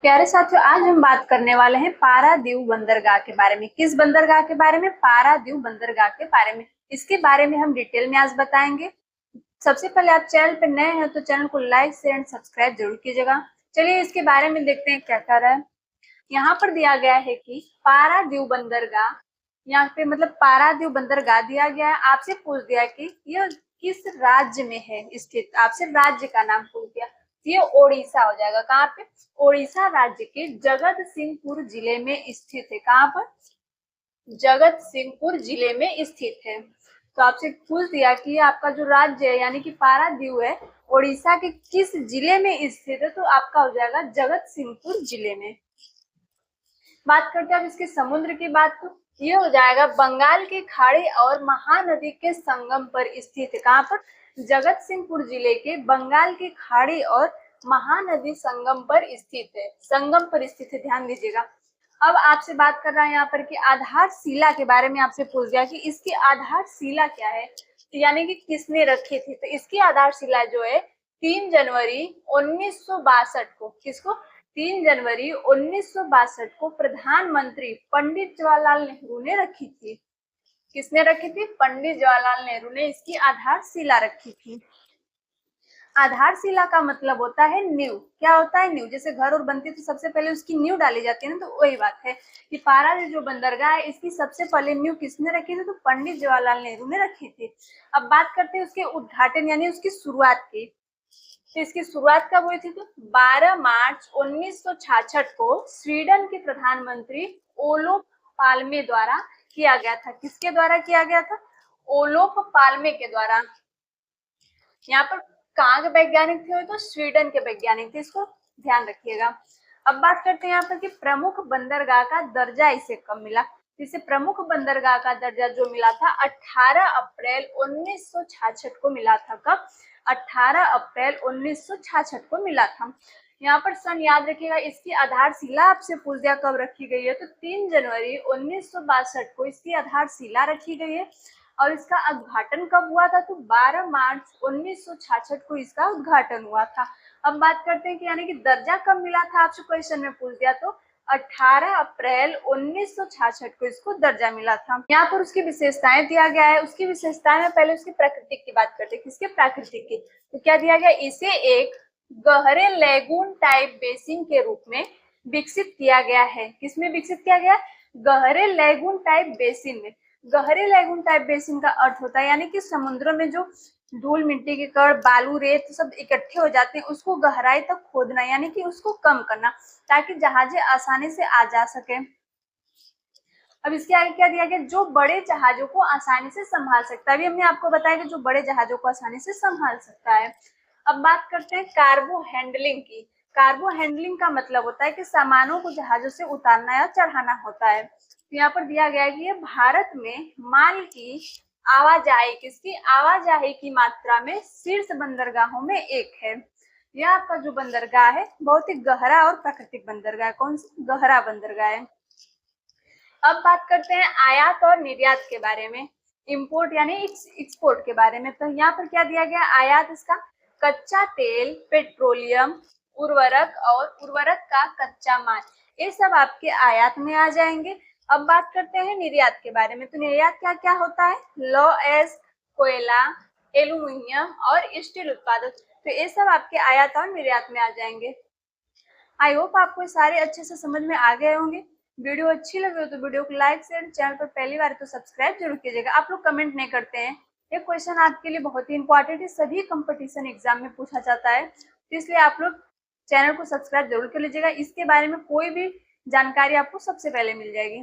प्यारे साथियों, आज हम बात करने वाले हैं पारादीव बंदरगाह के बारे में। किस बंदरगाह के बारे में? पारादीव बंदरगाह के बारे में। इसके बारे में हम डिटेल में आज बताएंगे। सबसे पहले आप चैनल पर नए हैं तो चैनल को लाइक शेयर एंड सब्सक्राइब जरूर कीजिएगा। चलिए इसके बारे में देखते हैं क्या कर रहा है। यहाँ पर दिया गया है कि पारादीव बंदरगाह, यहाँ पे मतलब पारादीव बंदरगाह दिया गया है। आपसे पूछ दिया कि यह किस राज्य में है स्थित, आपसे राज्य का नाम पूछ दिया। ये ओडिशा हो जाएगा। कहाँ पे? ओडिशा राज्य के जगत सिंहपुर जिले में स्थित है। कहाँ पर? जगत सिंहपुर जिले में स्थित है। तो आपसे पूछ दिया कि आपका जो राज्य है यानी कि पारादीव है, ओडिशा के किस जिले में स्थित है, तो आपका हो जाएगा जगत सिंहपुर जिले में। बात करते हैं अब इसके समुद्र की बात, तो ये हो जाएगा बंगाल की खाड़ी और महानदी के संगम पर स्थित है। कहाँ पर? जगत सिंहपुर जिले के बंगाल की खाड़ी और महानदी संगम पर स्थित है। संगम पर स्थित है, ध्यान दीजिएगा। अब आपसे बात कर रहा है यहाँ पर कि आधारशिला के बारे में आपसे पूछ गया कि इसकी आधारशिला क्या है, तो यानी कि किसने रखी थी। तो इसकी आधारशिला जो है 3 जनवरी 1962 को, किसको? 3 जनवरी 1962 को प्रधानमंत्री पंडित जवाहरलाल नेहरू ने रखी थी। किसने रखी थी? पंडित जवाहरलाल नेहरू ने इसकी आधारशिला रखी थी। आधारशिला का मतलब होता है नींव। क्या होता है? नींव। जैसे घर और बनती है तो सबसे पहले उसकी नींव डाली जाती है ना, तो वही बात है कि पारा जो बंदरगाह है इसकी सबसे पहले नींव किसने रखी थी? तो पंडित जवाहरलाल नेहरू ने रखी थी। अब बात करते हैं उसके उद्घाटन यानी उसकी शुरुआत की। तो इसकी शुरुआत कब हुई थी? तो 12 मार्च 1966 को स्वीडन के प्रधानमंत्री ओलोफ पाल्मे द्वारा किया गया था। किसके द्वारा किया गया था? ओलोफ पाल्मे के द्वारा। यहाँ पर कहाँ के वैज्ञानिक थे? तो स्वीडन के वैज्ञानिक थे, इसको ध्यान रखिएगा। अब बात करते हैं यहाँ पर कि प्रमुख बंदरगाह का दर्जा इसे कब मिला। इसे प्रमुख बंदरगाह का दर्जा जो मिला था 18 अप्रैल 1966 को मिला था। कब? 18 अप्रैल 1966 को मिला था। यहाँ पर सन याद रखिएगा। इसकी आधारशिला आपसे पूछ दिया कब रखी गई है, तो 3 जनवरी 1962 को इसकी आधारशिला रखी गई है। और इसका उद्घाटन कब हुआ था? तो 12 मार्च 1966 को इसका उद्घाटन हुआ था। अब बात करते हैं कि यानी कि दर्जा कब मिला था, आपसे क्वेश्चन में पूछ दिया तो 18 अप्रैल 1966 को इसको दर्जा मिला था। यहाँ पर उसकी विशेषताएं दिया गया है। उसकी विशेषताएं में पहले उसकी प्राकृतिक की बात करते हैं। किसके? प्राकृतिक की। तो क्या दिया गया? इसे एक गहरे लेगून टाइप बेसिन के रूप में विकसित किया गया है। किसमें विकसित किया गया? गहरे लेगून टाइप बेसिन में। गहरे लेगून टाइप बेसिन का अर्थ होता है यानी कि समुद्रों में जो धूल मिट्टी के कण बालू रेत सब इकट्ठे हो जाते हैं उसको गहराई तक खोदना यानी कि उसको कम करना, ताकि जहाजें आसानी से आ जा सके। अब इसके आगे क्या दिया गया? जो बड़े जहाजों को आसानी से संभाल सकता है। अभी हमने आपको बताया कि जो बड़े जहाजों को आसानी से संभाल सकता है। अब बात करते हैं कार्गो हैंडलिंग की। कार्गो हैंडलिंग का मतलब होता है कि सामानों को जहाजों से उतारना या चढ़ाना होता है। तो यहाँ पर दिया गया है कि ये भारत में माल की आवाजाही, किसकी आवाजाही की मात्रा में शीर्ष बंदरगाहों में एक है। यह आपका जो बंदरगाह है बहुत ही गहरा और प्राकृतिक बंदरगाह है। कौन सा? गहरा बंदरगाह है। अब बात करते हैं आयात और निर्यात के बारे में, इंपोर्ट यानी एक्सपोर्ट के बारे में। तो यहाँ पर क्या दिया गया? आयात इसका कच्चा तेल, पेट्रोलियम, उर्वरक और उर्वरक का कच्चा माल, ये सब आपके आयात में आ जाएंगे। अब बात करते हैं निर्यात के बारे में। तो निर्यात क्या क्या होता है? लौह, कोयला, एल्यूमिनियम और स्टील उत्पादक, तो ये सब आपके आयात और निर्यात में आ जाएंगे। आई होप आपको सारे अच्छे से समझ में आ गए होंगे। वीडियो अच्छी लगी हो तो वीडियो को लाइक शेयर, चैनल पर पहली बार तो सब्सक्राइब जरूर कीजिएगा। आप लोग कमेंट नहीं करते हैं। ये क्वेश्चन आपके लिए बहुत ही इंपॉर्टेंट है, सभी कंपटीशन एग्जाम में पूछा जाता है, तो इसलिए आप लोग चैनल को सब्सक्राइब जरूर कर लीजिएगा। इसके बारे में कोई भी जानकारी आपको सबसे पहले मिल जाएगी।